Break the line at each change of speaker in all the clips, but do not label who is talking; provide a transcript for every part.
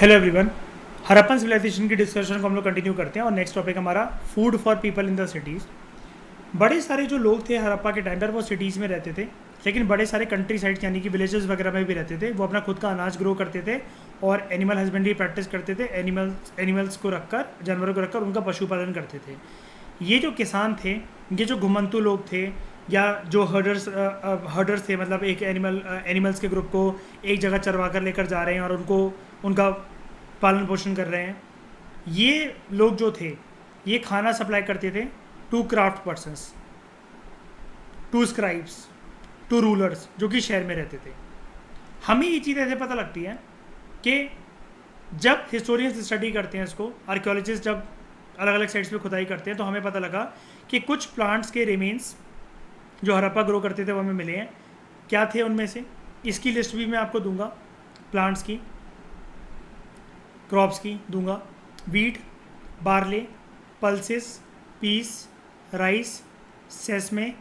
Hello everyone. Harappan civilization की discussion को हम लोग कंटिन्यू करते हैं और नेक्स्ट टॉपिक हमारा food for people in the cities. बड़े सारे जो लोग थे हरप्पा के टाइम पर वो सिटीज़ में रहते थे, लेकिन बड़े सारे कंट्री साइड यानी कि विलेजेस वगैरह में भी रहते थे। वो अपना खुद का अनाज ग्रो करते थे और एनिमल हस्बेंड्री प्रैक्टिस करते थे। एनिमल्स को रखकर, जानवरों को रखकर उनका पशुपालन करते थे। ये जो किसान थे, ये जो घुमंतु लोग थे या जो हर्डर्स थे, मतलब एक एनिमल्स के ग्रुप को एक जगह चरवा कर लेकर जा रहे हैं और उनको उनका पालन पोषण कर रहे हैं। ये लोग जो थे ये खाना सप्लाई करते थे to craft persons, to scribes, to rulers जो कि शहर में रहते थे। हमें ये चीज़ ऐसे पता लगती है कि जब हिस्टोरियंस स्टडी करते हैं इसको, आर्कियोलॉजिस्ट जब अलग अलग साइट्स पे खुदाई करते हैं, तो हमें पता लगा कि कुछ प्लांट्स के रिमेन्स जो हरप्पा ग्रो करते थे वो हमें मिले हैं। क्या थे उनमें से, इसकी लिस्ट भी मैं आपको दूंगा। प्लांट्स की, क्रॉप्स की दूंगा। Wheat, barley, pulses, peas, rice, sesame,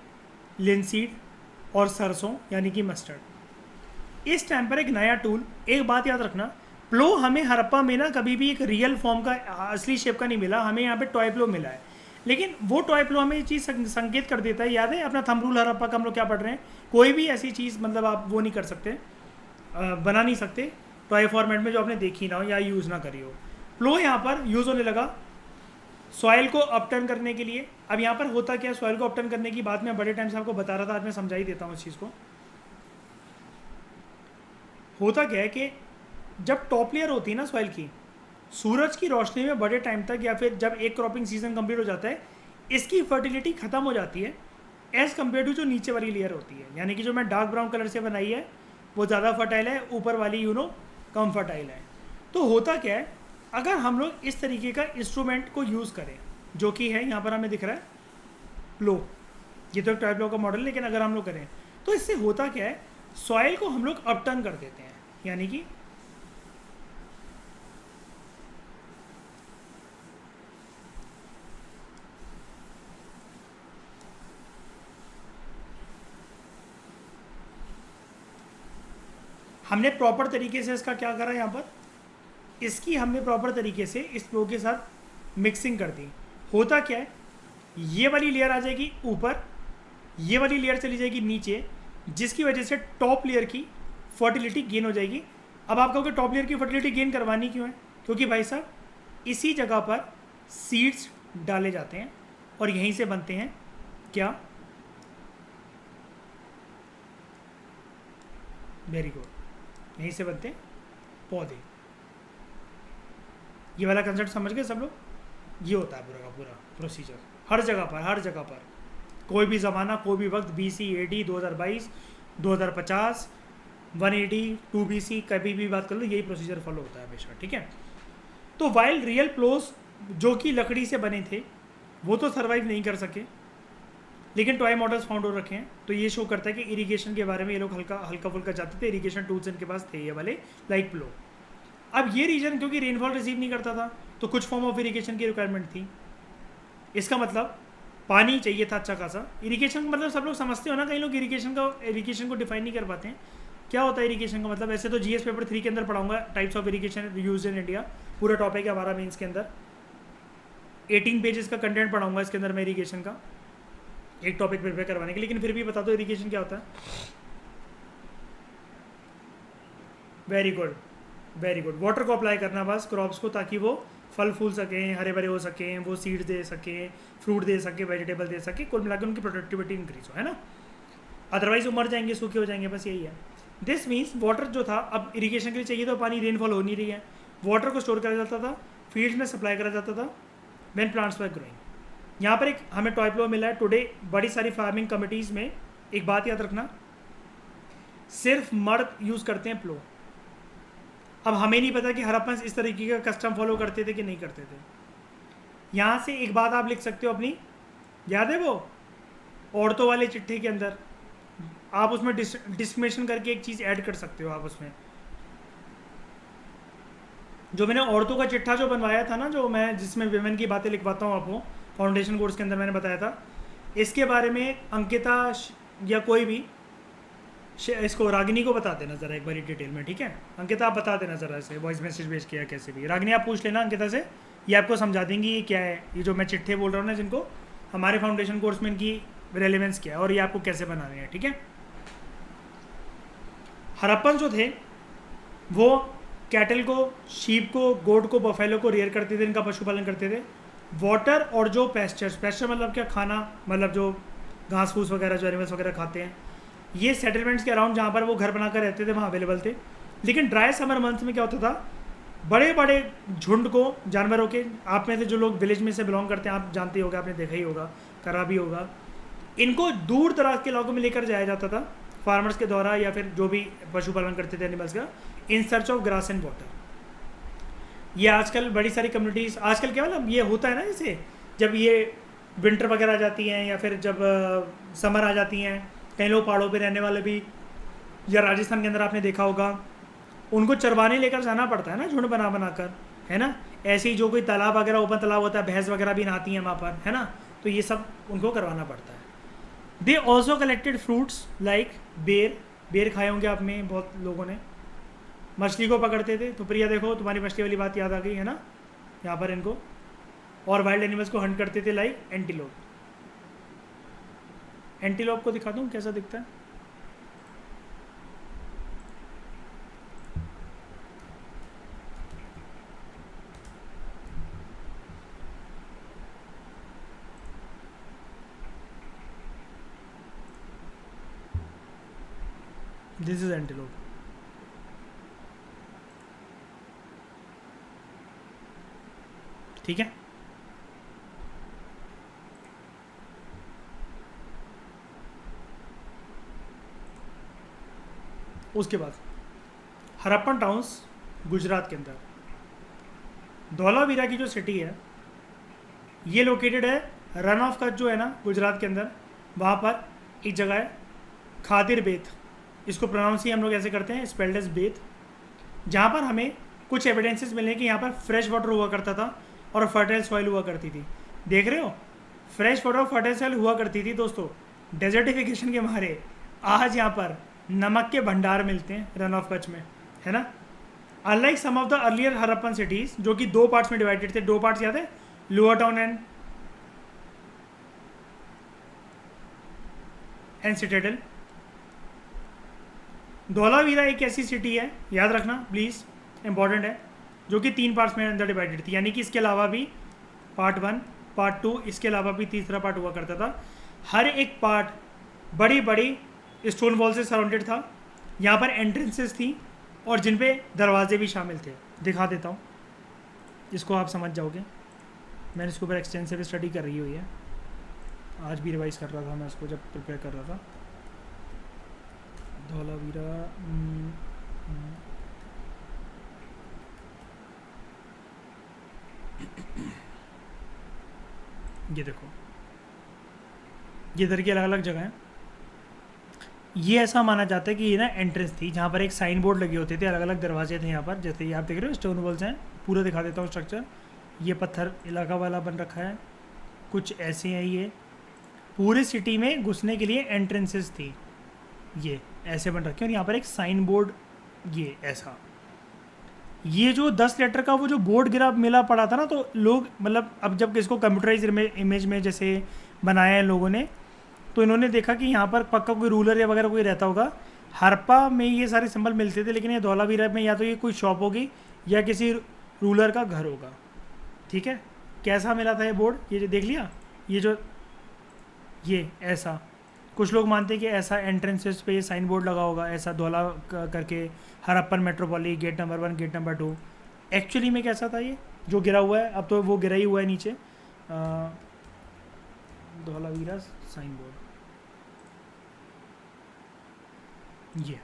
linseed और सरसों यानी कि मस्टर्ड। इस टाइम पर एक नया टूल, एक बात याद रखना, प्लो हमें हरप्पा में ना कभी भी एक रियल फॉर्म का असली शेप का नहीं मिला, हमें यहाँ पे टॉय प्लो मिला है। लेकिन वो टॉय प्लो हमें ये चीज़ संकेत कर देता है। याद है अपना थंब रूल हरप्पा का हम लोग क्या पढ़ रहे हैं, कोई भी ऐसी चीज़ मतलब आप वो नहीं कर सकते, बना नहीं सकते टॉय फॉर्मेट में जो आपने देखी ना हो या यूज़ ना करी हो। प्लो यहाँ पर यूज़ होने लगा सॉइल को अपटर्न करने के लिए। अब यहाँ पर होता क्या, सॉइल को अपटर्न करने की बात मैं बड़े टाइम से आपको बता रहा था, आज मैं समझा ही देता हूँ इस चीज़ को। होता क्या है कि जब टॉप लेयर होती है ना सॉइल की, सूरज की रोशनी में बड़े टाइम तक या फिर जब एक क्रॉपिंग सीजन कंप्लीट हो जाता है, इसकी फर्टिलिटी खत्म हो जाती है एज़ कम्पेयर टू जो नीचे वाली लेयर होती है। यानी कि जो मैं डार्क ब्राउन कलर से बनाई है वो ज़्यादा फर्टाइल है, ऊपर वाली कम फर्टाइल है। तो होता क्या है, अगर हम लोग इस तरीके का इंस्ट्रूमेंट को यूज़ करें, जो कि है यहाँ पर हमें दिख रहा है प्लो, ये तो एक टॉय प्लो का मॉडल, लेकिन अगर हम लोग करें तो इससे होता क्या है, सॉइल को हम लोग अपटर्न कर देते हैं। यानी कि हमने प्रॉपर तरीके से इसका क्या करा, यहाँ पर इसकी हमने प्रॉपर तरीके से इस फ्लो के साथ मिक्सिंग कर दी। होता क्या है, ये वाली लेयर आ जाएगी ऊपर, ये वाली लेयर चली जाएगी नीचे, जिसकी वजह से टॉप लेयर की फर्टिलिटी गेन हो जाएगी। अब आप कहोगे टॉप लेयर की फर्टिलिटी गेन करवानी क्यों है, क्योंकि भाई साहब इसी जगह पर सीड्स डाले जाते हैं और यहीं से बनते हैं क्या, वेरी गुड, यहीं से बनते हैं पौधे। ये वाला कंसेप्ट समझ गए सब लोग। ये होता है पूरा का पूरा प्रोसीजर हर जगह पर, हर जगह पर, कोई भी ज़माना, कोई भी वक्त, BC AD 2022 2050 180 2 BC, कभी भी बात कर लो, यही प्रोसीजर फॉलो होता है हमेशा। ठीक है, तो वाइल रियल प्लोस जो कि लकड़ी से बने थे वो तो सर्वाइव नहीं कर सके, लेकिन टॉय मॉडल्स फाउंड हो रखे हैं। तो ये शो करता है कि इरिगेशन के बारे में ये लोग हल्का फुल्का जाते थे, इरिगेशन टूल्स इनके पास थे ये वाले, लाइक प्लो। अब ये रीजन क्योंकि रेनफॉल रिसीव नहीं करता था, तो कुछ फॉर्म ऑफ इरिगेशन की रिक्वायरमेंट थी। इसका मतलब पानी चाहिए था अच्छा खासा। इरिगेशन का मतलब सब लोग समझते हो ना, कई लोग इरिगेशन को डिफाइन नहीं कर पाते हैं। क्या होता है इरिगेशन का मतलब, ऐसे तो GS पेपर 3 के अंदर पढ़ाऊंगा, types of irrigation use in India, पूरा टॉपिक है हमारा मेंस के अंदर। 18 पेजेस का कंटेंट पढ़ाऊंगा इसके अंदर मैं इरिगेशन का, एक टॉपिक प्रिपेयर करवाने के। लेकिन फिर भी बता दो इरिगेशन क्या होता है। Very good, very good, water को अप्लाई करना बस क्रॉप्स को, ताकि वो फल फूल सकें, हरे भरे हो सकें, वो सीड्स दे सकें, फ्रूट दे सके, वेजिटेबल दे सके, कुल मिलाकर उनकी प्रोडक्टिविटी इंक्रीज हो, है ना। अदरवाइज वो मर जाएंगे, सूखे हो जाएंगे, बस यही है। दिस मीन्स वाटर जो था, अब इरिगेशन के लिए चाहिए तो पानी, रेनफॉल हो नहीं रही है, वाटर को स्टोर करा जाता था, फील्ड में सप्लाई करा जाता था व्हेन प्लांट्स वर ग्रोइंग। यहाँ पर एक हमें टॉय प्लो मिला है टुडे। बड़ी सारी फार्मिंग कमिटीज़ में एक बात याद रखना, सिर्फ मर्द यूज़ करते हैं प्लो। अब हमें नहीं पता कि हरप्पन इस तरीके का कस्टम फॉलो करते थे कि नहीं करते थे। यहाँ से एक बात आप लिख सकते हो अपनी, याद है वो औरतों वाले चिट्ठी के अंदर, आप उसमें डिस्क्रिमिनेशन करके एक चीज़ ऐड कर सकते हो आप उसमें। जो मैंने औरतों का चिट्ठा जो बनवाया था ना, जो मैं जिसमें विमेन की बातें लिखवाता हूँ आपको, फाउंडेशन कोर्स के अंदर मैंने बताया था, इसके बारे में अंकिता या कोई भी इसको रागिनी को बता देना ज़रा एक बार डिटेल में, ठीक है। अंकिता आप बता देना ज़रा से, वॉइस मैसेज भेज किया कैसे भी। रागिनी आप पूछ लेना अंकिता से, ये आपको समझा देंगी ये क्या है, ये जो मैं चिट्ठे बोल रहा हूँ ना जिनको, हमारे फाउंडेशन कोर्स में इनकी रेलेवेंस क्या है और ये आपको कैसे बनाने हैं, ठीक है। हड़प्पन जो थे वो कैटल को, शीप को, गोट को, बफेलो को रेयर करते थे, इनका पशुपालन करते थे। वाटर और जो पेस्चर मतलब क्या, खाना मतलब जो घास फूस वगैरह जो एनिमल्स वगैरह खाते हैं, ये सेटलमेंट्स के अराउंड जहाँ पर वो घर बनाकर रहते थे वहाँ अवेलेबल थे। लेकिन ड्राई समर मंथ में क्या होता था, बड़े बड़े झुंड को जानवरों के, आप में से जो लोग विलेज में से बिलोंग करते हैं आप जानते ही होगा, आपने देखा ही होगा, करा भी होगा, इनको दूर दराज के इलाकों में लेकर जाया जाता था फार्मर्स के द्वारा या फिर जो भी पशुपालन करते थे एनिमल्स का, in search of grass and water. ये आजकल बड़ी सारी कम्युनिटीज़, आजकल क्या मतलब ये होता है ना, जैसे जब ये विंटर वगैरह आ जाती हैं या फिर जब समर आ जाती हैं, कई लोग पहाड़ों पे रहने वाले भी, या राजस्थान के अंदर आपने देखा होगा, उनको चरवाने लेकर जाना पड़ता है ना, झुंड बना बना कर, है ना। ऐसे ही जो कोई तालाब वगैरह, ओपन तालाब होता है, भैंस वगैरह भी नहाती हैं वहाँ पर, है ना, तो ये सब उनको करवाना पड़ता है। They also collected fruits like बेर, बेर खाए होंगे आप में बहुत लोगों ने। मछली को पकड़ते थे, तो प्रिया देखो तुम्हारी मछली वाली बात याद आ गई है ना यहाँ पर इनको। और वाइल्ड एनिमल्स को हंट करते थे लाइक एंटीलोप। एंटीलोप को दिखा दूँ कैसा दिखता है। This is antelope. ठीक है, उसके बाद हड़प्पन टाउन्स गुजरात के अंदर, धौलावीरा की जो सिटी है ये लोकेटेड है रन ऑफ कच्छ जो है ना गुजरात के अंदर, वहाँ पर एक जगह है खादिर बेत, इसको प्रोनाउंस ही हम लोग ऐसे करते हैं, स्पेल्ड एज बेत, जहाँ पर हमें कुछ एविडेंसेस मिले कि यहाँ पर फ्रेश वाटर हुआ करता था और फर्टाइल सॉइल हुआ करती थी। देख रहे हो, फ्रेश वाटर और फर्टाइल सॉइल हुआ करती थी दोस्तों। डेजर्टिफिकेशन के मारे आज यहाँ पर नमक के भंडार मिलते हैं रन ऑफ कच्छ में, है ना। Unlike some of the earlier Harappan cities जो कि दो पार्ट्स में डिवाइडेड थे, दो पार्ट्स याद है, lower town and Citadel. Dholavira एक ऐसी सिटी है, याद रखना प्लीज़, इंपॉर्टेंट है, जो कि तीन पार्ट्स में अंदर डिवाइडेड थी, यानी कि इसके अलावा भी पार्ट 1, पार्ट 2, इसके अलावा भी तीसरा पार्ट हुआ करता था। हर एक पार्ट बड़ी बड़ी स्टोन वॉल से सराउंडेड था। यहाँ पर एंट्रेंसेस थी और जिन पे दरवाजे भी शामिल थे। दिखा देता हूँ, इसको आप समझ जाओगे। मैंने इसके ऊपर एक्सटेंसिव स्टडी कर रही हुई है, आज भी रिवाइज कर रहा था मैं इसको जब प्रिपेयर कर रहा था। धौलावीरा ये देखो, ये इधर की अलग अलग जगह हैं। ये ऐसा माना जाता है कि ये ना एंट्रेंस थी जहाँ पर एक साइन बोर्ड लगे होते थे, अलग अलग दरवाजे थे यहाँ पर, जैसे ये आप देख रहे हो स्टोन वॉल्स हैं। पूरा दिखा देता हूँ स्ट्रक्चर। ये पत्थर इलाका वाला बन रखा है, कुछ ऐसे हैं। ये पूरे सिटी में घुसने के लिए एंट्रेंसेस थी, ये ऐसे बन रखे हैं। और यहाँ पर एक साइन बोर्ड, ये ऐसा, ये जो 10 लेटर का वो जो बोर्ड गिरा मिला पड़ा था ना, तो लोग मतलब अब जब इसको कंप्यूटराइज इमेज में जैसे बनाया है लोगों ने, तो इन्होंने देखा कि यहाँ पर पक्का कोई रूलर या वगैरह कोई रहता होगा। हड़प्पा में ये सारे सिंबल मिलते थे, लेकिन ये धौलावीरा में या तो ये कोई शॉप होगी या किसी रूलर का घर होगा। ठीक है, कैसा मिला था ये बोर्ड, ये जो देख लिया, ये जो ये ऐसा, कुछ लोग मानते हैं कि ऐसा एंट्रेंसेस पे ये साइन बोर्ड लगा होगा, ऐसा धौला करके Harappan metropolis gate number 1 gate number 2। Actually में कैसा था ये जो गिरा हुआ है, अब तो वो गिरा ही हुआ है नीचे, धौलावीरा साइन बोर्ड, ये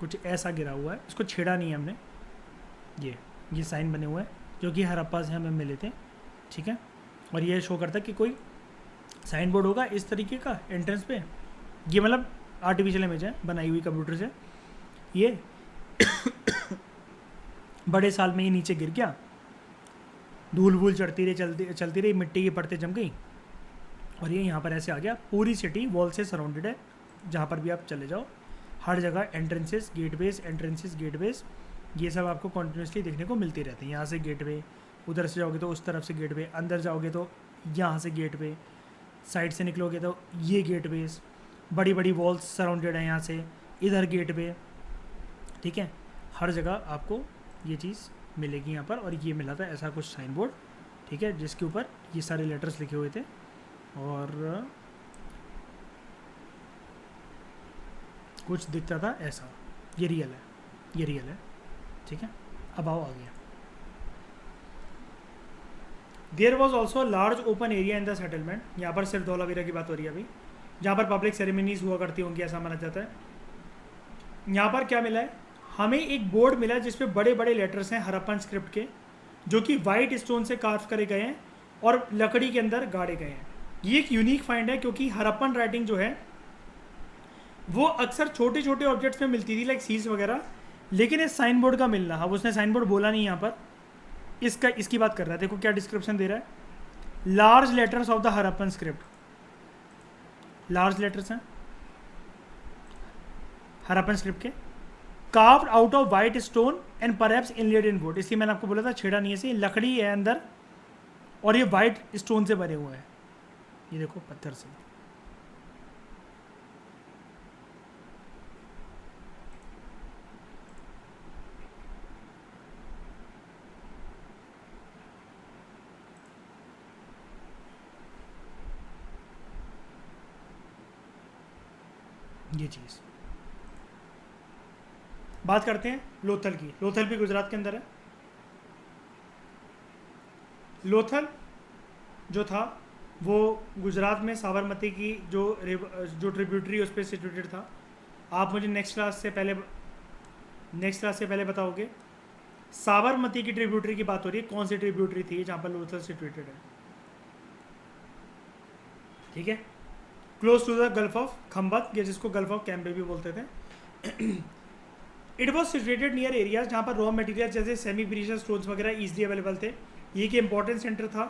कुछ ऐसा गिरा हुआ है, इसको छेड़ा नहीं है हमने। ये साइन बने हुए हैं जो कि हड़प्पा से हमें मिले थे। ठीक है, और ये शो करता है कि कोई साइन बोर्ड होगा इस तरीके का एंट्रेंस पे। ये मतलब आर्टिफिशियल इमेज है बनाई हुई कंप्यूटर से। ये बड़े साल में ये नीचे गिर गया, धूल वूल चढ़ती रही, चलती रही, मिट्टी की परतें जम गई और ये यहाँ पर ऐसे आ गया, पूरी सिटी वॉल से सराउंडेड है, जहाँ पर भी आप चले जाओ हर जगह एंट्रेंसेस गेटवेज ये सब आपको कॉन्टिन्यूसली देखने को मिलती रहती हैं। यहाँ से गेटवे, उधर से जाओगे तो उस तरफ से गेटवे, अंदर जाओगे तो यहाँ से गेटवे, साइड से निकलोगे तो ये गेटवेज, बड़ी बड़ी वॉल्स सराउंडेड है यहाँ से, इधर गेटवे, ठीक है। हर जगह आपको ये चीज़ मिलेगी यहाँ पर। और ये मिला था ऐसा कुछ साइन बोर्ड, ठीक है, जिसके ऊपर ये सारे लेटर्स लिखे हुए थे और कुछ दिखता था ऐसा, ये रियल है, ठीक है। अब आओ आगे। There was also large open area in the settlement, यहाँ पर सिर्फ धौलावीरा की बात हो रही है अभी, जहाँ पर पब्लिक सेरेमनीज हुआ करती होंगी ऐसा माना जाता है। यहाँ पर क्या मिला है, हमें एक बोर्ड मिला है जिसपे बड़े बड़े लेटर्स हैं हरप्पन स्क्रिप्ट के, जो कि वाइट स्टोन से कार्व करे गए हैं और लकड़ी के अंदर गाड़े गए हैं। ये एक यूनिक फाइंड है क्योंकि हरप्पन राइटिंग जो है वो अक्सर छोटे छोटे ऑब्जेक्ट्स में मिलती थी, लाइक सील्स वगैरह, लेकिन इस साइन बोर्ड का मिलना, अब उसने साइन बोर्ड बोला नहीं यहाँ पर, इसकी बात कर रहा है। देखो क्या डिस्क्रिप्शन दे रहा है, large letters of the Harappan script, large letters हैं हरप्पन स्क्रिप्ट के, carved out of white stone and perhaps inlaid in would, इसलिए मैंने आपको बोला था छेड़ा नहीं है, से लकड़ी है अंदर और ये वाइट स्टोन से बने हुए हैं, ये देखो पत्थर से। ये चीज़ बात करते हैं लोथल की। लोथल भी गुजरात के अंदर है। लोथल जो था वो गुजरात में साबरमती की जो ट्रिब्यूटरी उस पर सिचुएटेड था। आप मुझे नेक्स्ट क्लास से पहले बताओगे साबरमती की ट्रिब्यूटरी की बात हो रही है, कौन सी ट्रिब्यूटरी थी जहाँ पर लोथल सिचुएटेड है, ठीक है, close to the gulf of Khambhat, या जिसको गल्फ ऑफ कैम्बे भी बोलते थे। It was situated near areas जहाँ पर रॉ मटेरियल जैसे सेमी प्रीशियस स्टोन्स वगैरह ईजिली अवेलेबल थे। ये एक इंपॉर्टेंट सेंटर था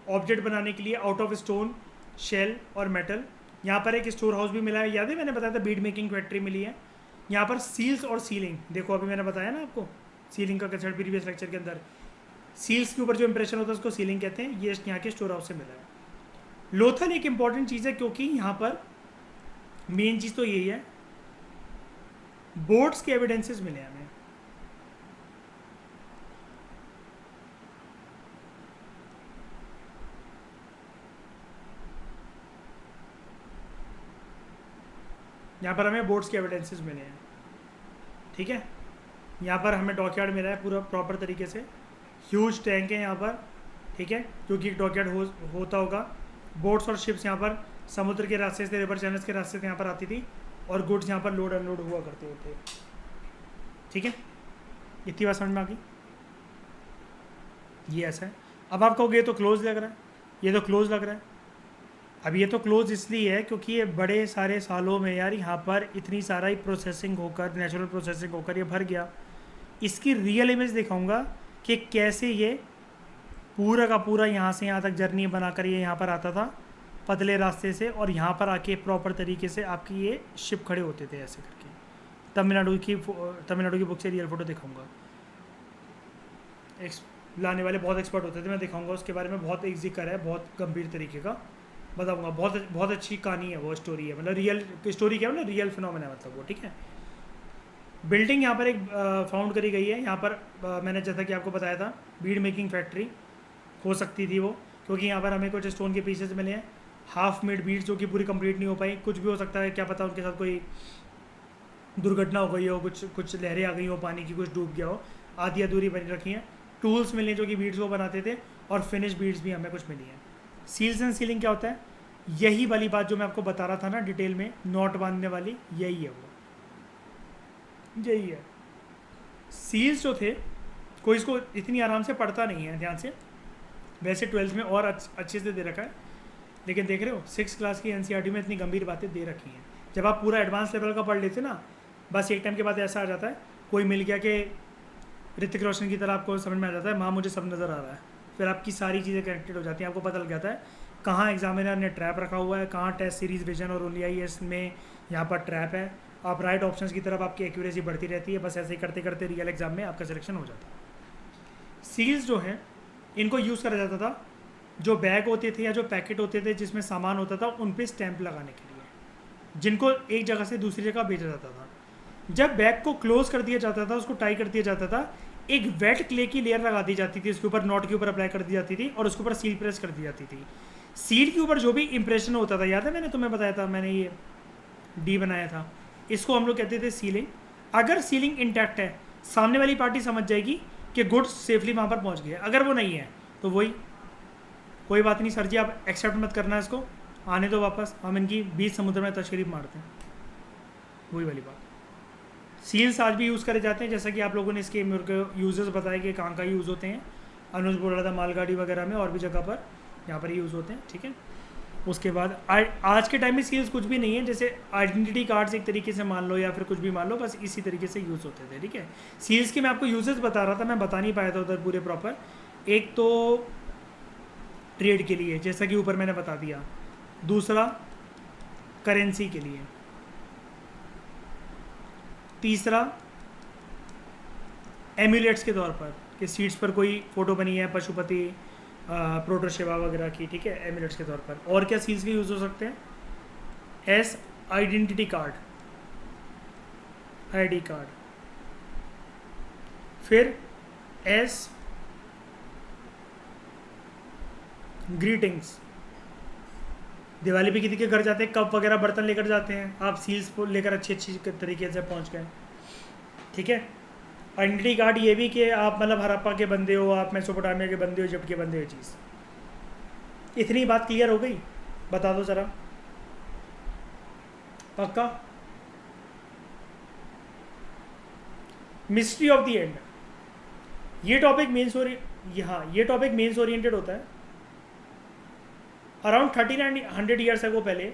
ऑब्जेक्ट बनाने के लिए आउट ऑफ स्टोन, शेल और मेटल। यहाँ पर एक स्टोर हाउस भी मिला है, याद है मैंने बताया था बीड मेकिंग फैक्ट्री मिली है। यहाँ पर सील्स और सीलिंग, देखो अभी मैंने बताया ना आपको सीलिंग का कंसेप्ट प्रीवियस लेक्चर के अंदर, सील्स के ऊपर जो इंप्रेशन होता है उसको सीलिंग कहते हैं। ये यहाँ के स्टोर हाउस से मिला है। लोथल एक इंपॉर्टेंट चीज़ है क्योंकि यहाँ पर मेन चीज़ तो यही है, बोर्ड्स के एविडेंसेस मिले हमें। यहाँ पर हमें बोर्ड्स के एविडेंसेस मिले हैं, ठीक है। यहाँ पर हमें डॉकयार्ड मिला है पूरा प्रॉपर तरीके से, ह्यूज टैंक है यहाँ पर, ठीक है, क्योंकि डॉकयार्ड होता होगा। बोट्स और शिप्स यहाँ पर समुद्र के रास्ते से, रिवर चैनल्स के रास्ते से यहाँ पर आती थी और गुड्स यहाँ पर लोड अनलोड हुआ करते होते, ठीक है। इतनी बात समझ में आ गई। ये ऐसा है। अब आप कहोगे ये तो क्लोज लग रहा है, ये तो क्लोज लग रहा है। अब ये तो क्लोज इसलिए है क्योंकि ये बड़े सारे सालों में यार यहाँ पर इतनी सारा ही प्रोसेसिंग होकर, नेचुरल प्रोसेसिंग होकर ये भर गया। इसकी रियल इमेज दिखाऊंगा कि कैसे ये पूरा का पूरा यहाँ से यहाँ तक जर्नी बनाकर ये यहाँ पर आता था पतले रास्ते से, और यहाँ पर आके प्रॉपर तरीके से आपकी ये शिप खड़े होते थे ऐसे करके। तमिलनाडु की बुक से रियल फोटो दिखाऊंगा। लाने वाले बहुत एक्सपर्ट होते थे, मैं दिखाऊंगा उसके बारे में, बहुत एक जिक्र है, बहुत गंभीर तरीके का बताऊंगा। बहुत अच्छी कहानी है वो, स्टोरी है, मतलब रियल स्टोरी क्या है, मतलब रियल फिनोमेना है मतलब वो, ठीक है। बिल्डिंग यहाँ पर एक फाउंड करी गई है। यहाँ पर मैंने जैसा कि आपको बताया था बीड मेकिंग फैक्ट्री हो सकती थी वो, क्योंकि यहाँ पर हमें कुछ स्टोन के पीसेस मिले हैं, हाफ मेड बीड्स जो कि पूरी कंप्लीट नहीं हो पाई। कुछ भी हो सकता है, क्या पता उनके साथ कोई दुर्घटना हो गई हो, कुछ लहरें आ गई हो पानी की, कुछ डूब गया हो, आधी अधूरी बनी रखी हैं। टूल्स मिले जो कि बीड्स वो बनाते थे, और फिनिश बीड्स भी हमें कुछ मिली हैं। सील्स एंड सीलिंग क्या होता है, यही वाली बात जो मैं आपको बता रहा था ना डिटेल में, नॉट बांधने वाली, यही है वो, यही है। सील्स जो थे, कोई इसको इतनी आराम से पढ़ता नहीं है ध्यान से, वैसे 12th में और अच्छे से दे रखा है, लेकिन देख रहे हो 6th क्लास की एनसीईआरटी में इतनी गंभीर बातें दे रखी हैं। जब आप पूरा एडवांस लेवल का पढ़ लेते ना, बस एक टाइम के बाद ऐसा आ जाता है, कोई मिल गया कि ऋतिक रोशन की तरह आपको समझ में आ जाता है, माँ मुझे सब नज़र आ रहा है, फिर आपकी सारी चीज़ें कनेक्टेड हो जाती हैं, आपको पता लग जाता है कहाँ एग्जामिनर ने ट्रैप रखा हुआ है, कहाँ टेस्ट सीरीज विजन और ओनली IAS में यहाँ पर ट्रैप है। आप राइट ऑप्शंस की तरफ आपकी एक्यूरेसी बढ़ती रहती है, बस ऐसे ही करते करते रियल एग्जाम में आपका सिलेक्शन हो जाता है। सील्स जो हैं इनको यूज़ करा जाता था जो बैग होते थे या जो पैकेट होते थे जिसमें सामान होता था उन पे स्टैंप लगाने के लिए, जिनको एक जगह से दूसरी जगह भेजा जाता था। जब बैग को क्लोज कर दिया जाता था, उसको टाई कर दिया जाता था, एक वेट क्ले की लेयर लगा दी जाती थी, उसके ऊपर नॉट के ऊपर अप्लाई कर दी जाती थी और उसके ऊपर सील प्रेस कर दी जाती थी। सील के ऊपर जो भी इंप्रेशन होता था, याद है मैंने तुम्हें बताया था, मैंने ये डी बनाया था, इसको हम लोग कहते थे सीलिंग। अगर सीलिंग इंटैक्ट है सामने वाली पार्टी समझ जाएगी कि गुड्स सेफली वहाँ पर पहुँच गया। अगर वो नहीं है तो वही कोई बात नहीं सर जी, आप एक्सेप्ट मत करना, इसको आने दो वापस, हम इनकी 20 समुद्र में तशरीफ मारते हैं। वही वाली बात। सील्स आज भी यूज़ करे जाते हैं, जैसा कि आप लोगों ने इसके यूज़र्स बताए कि कहाँ कहाँ यूज़ होते हैं। अनुज बोल रहा था मालगाड़ी वगैरह में और भी जगह पर यहाँ पर यूज़ होते हैं, ठीक है। उसके बाद आज के टाइम में सील्स कुछ भी नहीं है, जैसे आइडेंटिटी कार्ड्स एक तरीके से मान लो या फिर कुछ भी मान लो, बस इसी तरीके से यूज़ होते थे, ठीक है। सील्स के मैं आपको यूजेस बता रहा था, मैं बता नहीं पाया था उधर पूरे प्रॉपर। एक तो ट्रेड के लिए जैसा कि ऊपर मैंने बता दिया, दूसरा करेंसी के लिए, तीसरा एम्यूलेट्स के तौर पर कि सीट्स पर कोई फ़ोटो बनी है पशुपति प्रोटोशेवा वगैरह की, ठीक है, एम्यूलेट्स के तौर पर। और क्या सील्स के यूज़ हो सकते हैं? S identity card, ID card, फिर एस ग्रीटिंग्स। दिवाली पे किसी के घर जाते हैं, कप वगैरह बर्तन लेकर जाते हैं, आप सील्स को लेकर अच्छी तरीके से पहुंच गए, ठीक है। आइडेंटिटी कार्ड ये भी कि आप मतलब हड़प्पा के बंदे हो, आप मेसोपोटामिया के बंदे हो, इजिप्ट के बंदे हो। चीज़ इतनी बात क्लियर हो गई? बता दो ज़रा, पक्का? मिस्ट्री ऑफ द एंड, ये टॉपिक मेंस ये टॉपिक मेंस ओरिएंटेड होता है। अराउंड 1300 ईयर्स अगो पहले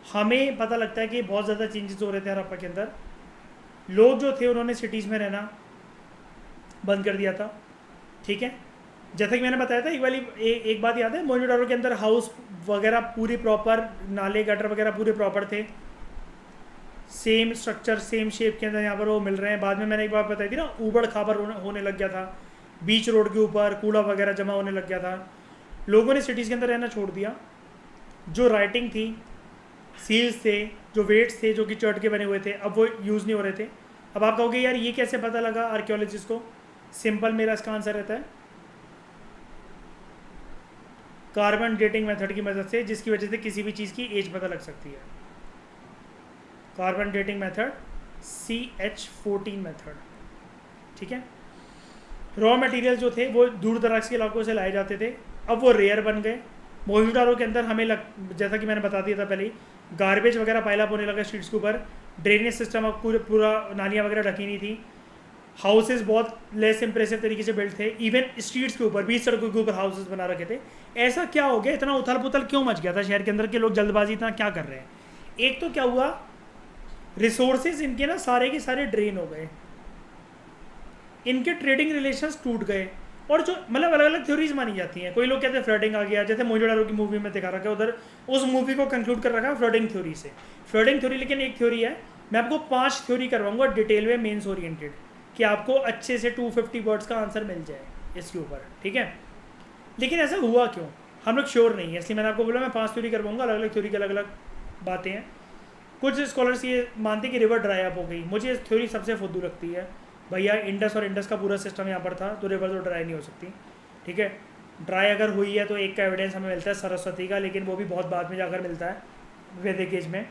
हमें पता लगता है कि बहुत ज़्यादा चेंजेस हो रहे थे हड़प्पा के अंदर। लोग जो थे उन्होंने सिटीज़ में रहना बंद कर दिया था, ठीक है। जैसा कि मैंने बताया था, एक बात याद है, मोहनजोदाड़ो के अंदर हाउस वगैरह पूरी प्रॉपर, नाले गटर वगैरह पूरे प्रॉपर थे, सेम स्ट्रक्चर सेम शेप के अंदर यहाँ पर वो मिल रहे हैं। बाद में मैंने एक बात बताई थी ना, ऊबड़ खाबड़ होने लग गया था, बीच रोड के ऊपर कूड़ा वगैरह जमा होने लग गया था, लोगों ने सिटीज़ के अंदर रहना छोड़ दिया। जो राइटिंग थी, सील्स थे, जो वेट्स थे जो कि चर्ट के बने हुए थे, अब वो यूज़ नहीं हो रहे थे। अब आप कहोगे यार ये कैसे पता लगा आर्कियोलॉजिस्ट को? सिंपल, मेरा इसका आंसर रहता है कार्बन डेटिंग मेथड की मदद से, जिसकी वजह से किसी भी चीज़ की एज पता लग सकती है। Carbon dating method, CH14 method, ठीक है। रॉ मटेरियल जो थे वो दूर दराज के इलाकों से लाए जाते थे, अब वो रेयर बन गए। मोहनजोदाड़ो के अंदर हमें जैसा कि मैंने बता दिया था पहले ही, गार्बेज वगैरह पाइलअप होने लगा स्ट्रीट्स के ऊपर, ड्रेनेज सिस्टम अब पूरा नालियाँ वगैरह ढकी नहीं थी, हाउसेज बहुत लेस इंप्रेसिव तरीके से बिल्ड थे, इवन स्ट्रीट्स के ऊपर, बीच सड़कों के ऊपर हाउसेज बना रखे थे। ऐसा क्या हो गया, इतना उथल पुथल क्यों मच गया था शहर के अंदर के लोग जल्दबाजी इतना क्या कर रहे हैं? एक तो क्या हुआ, रिसोर्सेज इनके ना सारे के सारे ड्रेन हो गए, इनके ट्रेडिंग रिलेशंस टूट गए, और जो मतलब अलग अलग थ्योरीज मानी जाती हैं। कोई लोग कहते हैं फ्लडिंग आ गया, जैसे मोहनजोदाड़ो की मूवी में दिखा रखा है, उधर उस मूवी को कंक्लूड कर रखा है फ्लडिंग थ्योरी से। फ्लडिंग थ्योरी, लेकिन एक थ्योरी है, मैं आपको 5 थ्योरी करवाऊंगा डिटेल में, मेंस ओरिएंटेड, कि आपको अच्छे से 250 वर्ड्स का आंसर मिल जाए इसके ऊपर, ठीक है। लेकिन ऐसा हुआ क्यों हम लोग श्योर नहीं है, इसलिए मैंने आपको बोला मैं 5 थ्योरी करवाऊंगा, अलग अलग थ्योरी की अलग अलग बातें हैं। कुछ स्कॉलर्स ये मानते हैं कि रिवर ड्राई अप हो गई, मुझे इस थ्योरी सबसे फुद्दू लगती है। भैया इंडस और इंडस का पूरा सिस्टम यहाँ पर था, तो रिवर तो ड्राई नहीं हो सकती, ठीक है। ड्राई अगर हुई है तो एक का एविडेंस हमें मिलता है सरस्वती का, लेकिन वो भी बहुत बाद में जाकर मिलता है वैदिक एज में,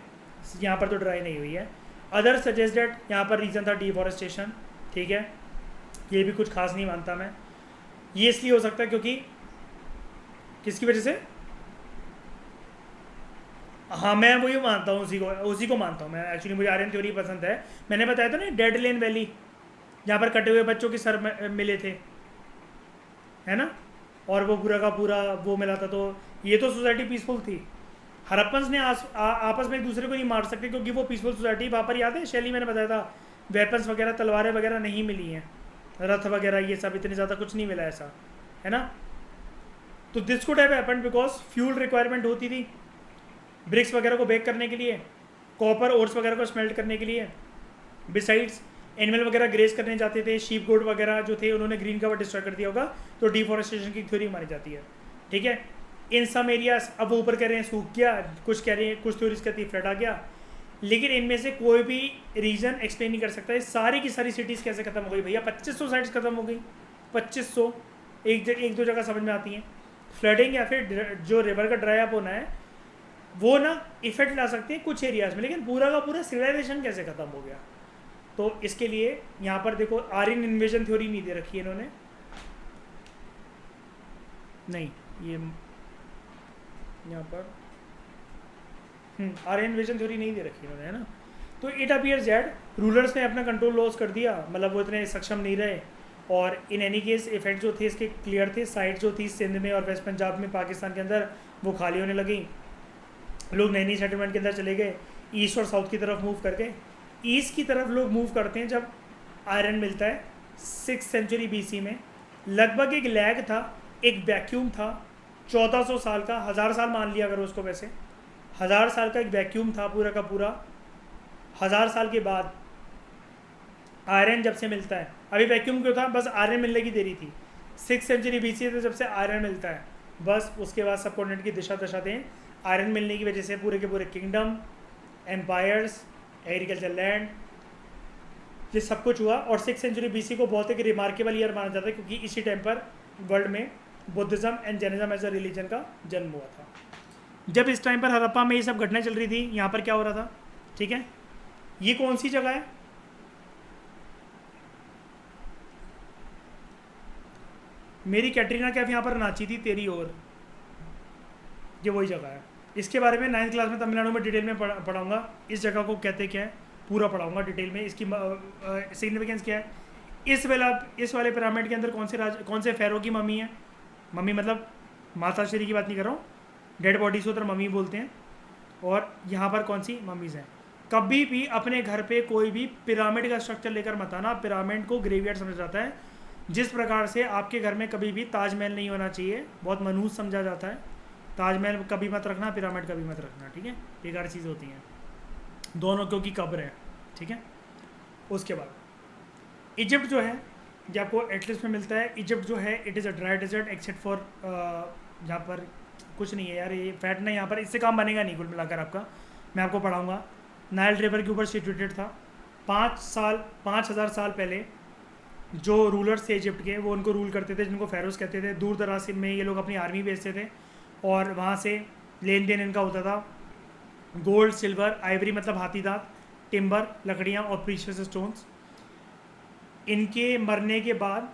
यहाँ पर तो ड्राई नहीं हुई है। अदर सजेस्ट डेट यहाँ पर रीज़न था डिफॉरेस्टेशन, ठीक है, ये भी कुछ खास नहीं मानता मैं। ये इसलिए हो सकता है क्योंकि किसकी वजह से, हाँ मैं वही मानता हूँ, उसी को मानता हूँ मैं। एक्चुअली मुझे आर्यन थ्योरी पसंद है। मैंने बताया था ना डेड लेन वैली, जहाँ पर कटे हुए बच्चों के सर मिले थे, है ना, और वो पूरा का पूरा वो मिला था, तो ये तो सोसाइटी पीसफुल थी। हड़प्पन्स ने आपस में एक दूसरे को नहीं मार सकते क्योंकि वो पीसफुल सोसाइटी। वहाँ पर याद है शैली मैंने बताया था, वेपन्स वगैरह तलवारें वगैरह नहीं मिली हैं, रथ वगैरह ये सब इतने ज़्यादा कुछ नहीं मिला ऐसा, है ना। तो this could have happened because fuel requirement होती थी ब्रिक्स वगैरह को बेक करने के लिए, कॉपर ओर्स वगैरह को स्मेल्ट करने के लिए। बिसाइड्स एनिमल वगैरह ग्रेज करने जाते थे, शीप गोड वगैरह जो थे उन्होंने ग्रीन कवर डिस्ट्रॉय कर दिया होगा, तो डिफॉरेस्टेशन की थ्योरी मानी जाती है। ठीक है, इन सम एरियाज, अब वो ऊपर कह रहे हैं सूख गया, कुछ कह रहे हैं, कुछ थ्योरीज कहती है फ्लड आ गया, लेकिन इनमें से कोई भी रीजन एक्सप्लेन नहीं कर सकता है सारी की सारी सिटीज़ कैसे खत्म हो गई भैया। 2500 साइट्स खत्म हो गई, 2500 एक दो जगह समझ में आती हैं। फ्लडिंग या फिर जो रिवर का ड्राई अप होना है वो ना इफेक्ट ला सकते हैं कुछ एरियाज में, लेकिन पूरा का पूरा सिविलाइजेशन कैसे खत्म हो गया। तो इसके लिए यहाँ पर देखो आर्यन इन्वेजन थ्योरी नहीं दे रखी है इन्होंने, नहीं ये यहाँ पर आर्यन इन्वेजन थ्योरी नहीं दे रखी इन्होंने, है ना। तो इट अपीयर्स दैट रूलर्स ने अपना कंट्रोल लॉस कर दिया, मतलब वो इतने सक्षम नहीं रहे, और इन एनी केस इफेक्ट जो थे इसके क्लियर थे। साइट जो थी सिंध में और वेस्ट पंजाब में पाकिस्तान के अंदर वो खाली होने लगी, लोग नई नई सेटलमेंट के अंदर चले गए, ईस्ट और साउथ की तरफ मूव कर गए। ईस्ट की तरफ लोग मूव करते हैं जब आयरन मिलता है 6th सेंचुरी BC में। लगभग एक लैग था, एक वैक्यूम था 1400 साल का, 1000 साल मान लिया अगर उसको, वैसे 1000 साल का एक वैक्यूम था पूरा का पूरा। 1000 साल के बाद आयरन जब से मिलता है, अभी वैक्यूम क्यों था, बस आयरन मिलने की देरी थी। 6th सेंचुरी BC से जब से आयरन मिलता है, बस उसके बाद सब कॉन्टिनेंट की दिशा दशा दें। आयरन मिलने की वजह से पूरे के पूरे किंगडम, एम्पायर्स, एग्रीकल्चर लैंड, ये सब कुछ हुआ। और 6th सेंचुरी BC को बहुत एक रिमार्केबल ईयर माना जाता है, क्योंकि इसी टाइम पर वर्ल्ड में Buddhism and Jainism as a religion का जन्म हुआ था। जब इस टाइम पर हड़प्पा में ये सब घटनाएं चल रही थी, यहाँ पर क्या हो रहा था, ठीक है, ये कौन सी जगह है, मेरी कैटरीना कैफ यहाँ पर नाची थी तेरी ओर, ये वही जगह है। इसके बारे में 9th क्लास में तमिलनाडु में डिटेल में पढ़ाऊंगा, इस जगह को कहते क्या है पूरा पढ़ाऊंगा डिटेल में, इसकी सिग्निफिकेंस क्या है। इस वाले पिरामिड के अंदर कौन से फेरो की मम्मी है, मम्मी मतलब माता श्री की बात नहीं कर रहा हूँ, डेड बॉडीज को उधर मम्मी बोलते हैं, और यहाँ पर कौन सी मम्मीज़ हैं। कभी भी अपने घर पे कोई भी पिरामिड का स्ट्रक्चर लेकर मत आना, पिरामिड को ग्रेवयार्ड समझा जाता है। जिस प्रकार से आपके घर में कभी भी ताजमहल नहीं होना चाहिए, बहुत मनहूस समझा जाता है, ताजमहल कभी मत रखना, पिरामिड कभी मत रखना, ठीक है, बेकार चीज़ होती हैं दोनों, क्योंकि कब्र है, ठीक है। उसके बाद इजिप्ट जो है, जो आपको एटलिस्ट में मिलता है, इजिप्ट जो है it is a dry desert except for, यहाँ पर कुछ नहीं है यार, ये फैट ना, यहाँ पर इससे काम बनेगा नहीं कुल मिलाकर आपका, मैं आपको पढ़ाऊँगा। नाइल रिवर के ऊपर सिचुएटेड था। 5000 साल पहले जो रूलर्स थे इजिप्ट के, वो उनको रूल करते थे, जिनको फेरोस कहते थे। दूर दराज में ये लोग अपनी आर्मी भेजते थे और वहाँ से लेन देन इनका होता था। गोल्ड, सिल्वर, आइवरी मतलब हाथी दांत, टिम्बर, लकड़ियाँ और प्रीशियस स्टोन्स। इनके मरने के बाद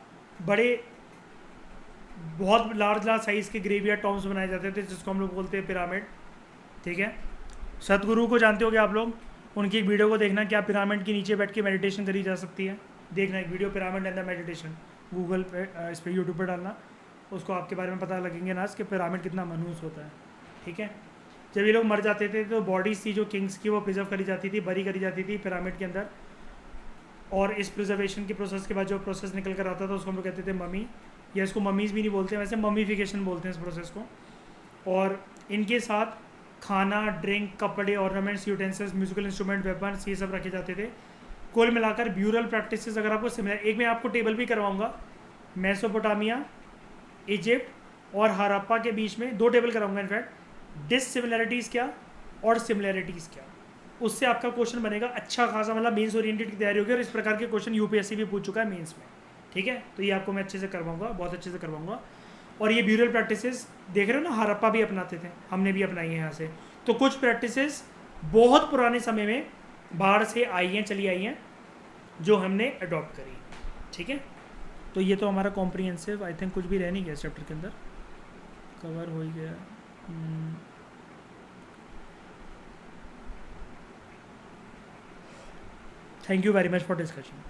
बहुत लार्ज साइज़ के ग्रेवियर टॉम्स बनाए जाते थे, जिसको हम लोग बोलते हैं पिरामिड, ठीक है। सतगुरु को जानते होगे आप लोग, उनकी एक वीडियो को देखना, क्या पिरामिड के नीचे बैठ के मेडिटेशन करी जा सकती है, देखना एक video pyramid and the meditation, Google पे, इस पर यूट्यूब पर डालना, उसको आपके बारे में पता लगेंगे ना कि पिरामिड कितना मनहूस होता है, ठीक है। जब ये लोग मर जाते थे तो बॉडीज थी जो किंग्स की, वो प्रिजर्व करी जाती थी, बरी करी जाती थी पिरामिड के अंदर, और इस प्रिजर्वेशन के प्रोसेस के बाद जो प्रोसेस निकल कर आता था उसको हम लोग कहते थे मम्मी, या इसको मम्मीज़ भी नहीं बोलते, वैसे मम्मीफिकेशन बोलते हैं इस प्रोसेस को। और इनके साथ खाना, ड्रिंक, कपड़े, ornaments, utensils, musical instrument, weapons, ये सब रखे जाते थे। कुल मिलाकर ब्यूरल प्रैक्टिसेस अगर आपको सिमिलर, एक मैं आपको टेबल भी करवाऊंगा, मेसोपोटामिया, इजिप्ट और हड़प्पा के बीच में 2 टेबल कराऊंगा इनफैक्ट, डिससिमिलरिटीज़ क्या और सिमिलैरिटीज़ क्या, उससे आपका क्वेश्चन बनेगा अच्छा खासा, मतलब मेंस ओरिएंटेड की तैयारी होगी। और इस प्रकार के क्वेश्चन यूपीएससी भी पूछ चुका है मेंस में, ठीक है। तो ये आपको मैं अच्छे से करवाऊंगा, बहुत अच्छे से करवाऊंगा। और ये ब्यूरल प्रैक्टिसेस देख रहे हो ना, हड़प्पा भी अपनाते थे, हमने भी अपनाई है यहाँ से। तो कुछ प्रैक्टिसेस बहुत पुराने समय में बाहर से आई हैं, चली आई हैं, जो हमने अडॉप्ट करी, ठीक है। तो ये तो हमारा कॉम्प्रिहेंसिव, आई थिंक कुछ भी रह नहीं गया चैप्टर के अंदर, कवर हो ही गया। Thank you very much for discussion.